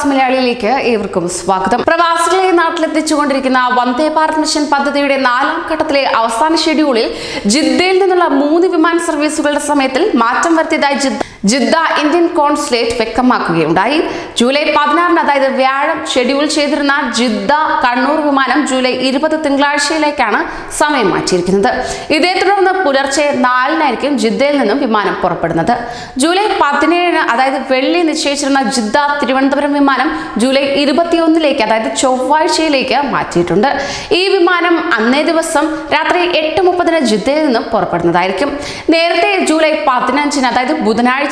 മലയാളിയിലേക്ക് ഏവർക്കും സ്വാഗതം. പ്രവാസികളെ നാട്ടിലെത്തിച്ചുകൊണ്ടിരിക്കുന്ന വന്ദേ ഭാരത് മിഷൻ പദ്ധതിയുടെ 4ാം ഘട്ടത്തിലെ അവസാന ഷെഡ്യൂളിൽ ജിദ്ദയിൽ നിന്നുള്ള 3 വിമാന സർവീസുകളുടെ സമയത്തിൽ മാറ്റം വരുത്തിയതായി ജിദ്ദ ഇന്ത്യൻ കോൺസുലേറ്റ് വ്യക്തമാക്കുകയുണ്ടായി. ജൂലൈ 16 അതായത് വ്യാഴം ഷെഡ്യൂൾ ചെയ്തിരുന്ന ജിദ്ദ കണ്ണൂർ വിമാനം ജൂലൈ 20 തിങ്കളാഴ്ചയിലേക്കാണ് സമയം മാറ്റിയിരിക്കുന്നത്. ഇതേ തുടർന്ന് പുലർച്ചെ 4-നായിരിക്കും ജിദ്ദയിൽ നിന്നും വിമാനം പുറപ്പെടുന്നത്. ജൂലൈ 17 അതായത് വെള്ളി നിശ്ചയിച്ചിരുന്ന ജിദ്ദ തിരുവനന്തപുരം വിമാനം ജൂലൈ 21 അതായത് ചൊവ്വാഴ്ചയിലേക്ക് മാറ്റിയിട്ടുണ്ട്. ഈ വിമാനം അന്നേ ദിവസം രാത്രി 8:30 ജിദ്ദയിൽ നിന്നും പുറപ്പെടുന്നതായിരിക്കും. നേരത്തെ ജൂലൈ 15 അതായത് ബുധനാഴ്ച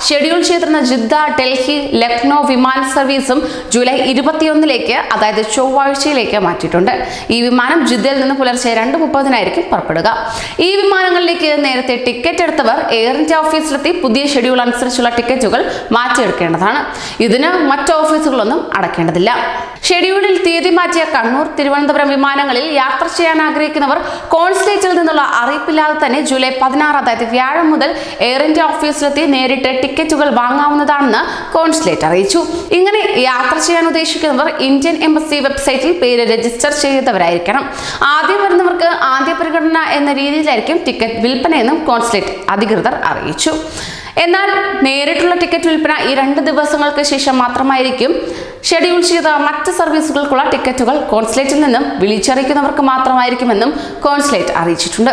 ഷെഡ്യൂൾ ചെയ്തിരുന്ന ജിദ്ദ ഡൽഹി ലക്നോ വിമാന സർവീസും ജൂലൈ 21 അതായത് ചൊവ്വാഴ്ചയിലേക്ക് മാറ്റിയിട്ടുണ്ട്. ഈ വിമാനം ജിദ്ദയിൽ നിന്ന് പുലർച്ചെ 2:30 പുറപ്പെടുക. ഈ വിമാനങ്ങളിലേക്ക് നേരത്തെ ടിക്കറ്റ് എടുത്തവർ എയർ ഇന്ത്യ ഓഫീസിലെത്തി പുതിയ ഷെഡ്യൂൾ അനുസരിച്ചുള്ള ടിക്കറ്റുകൾ മാറ്റിയെടുക്കേണ്ടതാണ്. ഇതിന് മറ്റ് ഓഫീസുകളൊന്നും അടയ്ക്കേണ്ടതില്ല. ഷെഡ്യൂളിൽ തീയതി മാറ്റിയ കണ്ണൂർ തിരുവനന്തപുരം വിമാനങ്ങളിൽ യാത്ര ചെയ്യാൻ ആഗ്രഹിക്കുന്നവർ കോൺസുലേറ്റിൽ നിന്നുള്ള അറിയിപ്പില്ലാതെ തന്നെ ജൂലൈ 16 അതായത് വ്യാഴം മുതൽ എയർ ഇന്ത്യ ഓഫീസിലെത്തി നേരിട്ട് ടിക്കറ്റുകൾ വാങ്ങാവുന്നതാണെന്ന് കോൺസുലേറ്റ് അറിയിച്ചു. ഇങ്ങനെ യാത്ര ചെയ്യാൻ ഉദ്ദേശിക്കുന്നവർ ഇന്ത്യൻ എംബസി വെബ്സൈറ്റിൽ പേര് രജിസ്റ്റർ ചെയ്തവരായിരിക്കണം. ആദ്യം വരുന്നവർക്ക് ആദ്യ പരിഗണന എന്ന രീതിയിലായിരിക്കും ടിക്കറ്റ് വിൽപ്പനയെന്നും കോൺസുലേറ്റ് അധികൃതർ അറിയിച്ചു. എന്നാൽ നേരിട്ടുള്ള ടിക്കറ്റ് വിൽപ്പന ഈ 2 ദിവസങ്ങൾക്ക് ശേഷം മാത്രമായിരിക്കും. ഷെഡ്യൂൾ ചെയ്ത മറ്റ് സർവീസുകൾക്കുള്ള ടിക്കറ്റുകൾ കോൺസുലേറ്റിൽ നിന്നും വിളിച്ചറിയിക്കുന്നവർക്ക് മാത്രമായിരിക്കുമെന്നും കോൺസുലേറ്റ് അറിയിച്ചിട്ടുണ്ട്.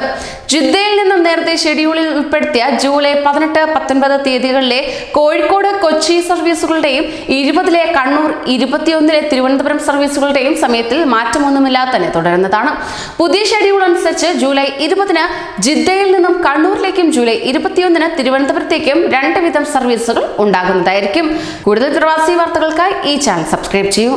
ജിദ്ദയിൽ നിന്നും നേരത്തെ ഷെഡ്യൂളിൽ ഉൾപ്പെടുത്തിയ ജൂലൈ 18, 19 തീയതികളിലെ കോഴിക്കോട് കൊച്ചി സർവീസുകളുടെയും 20 കണ്ണൂർ 21 തിരുവനന്തപുരം സർവീസുകളുടെയും സമയത്തിൽ മാറ്റമൊന്നുമില്ലാതെ തന്നെ തുടരുന്നതാണ്. പുതിയ ഷെഡ്യൂൾ അനുസരിച്ച് ജൂലൈ 20 ജിദ്ദയിൽ നിന്നും കണ്ണൂരിലേക്കും ജൂലൈ 21 തിരുവനന്തപുരത്തേക്കും 2 വീതം സർവീസുകൾ ഉണ്ടാകുന്നതായിരിക്കും. കൂടുതൽ പ്രവാസി വാർത്തകൾക്കായി ഈ ചാനൽ സബ്സ്ക്രൈബ് ചെയ്യൂ.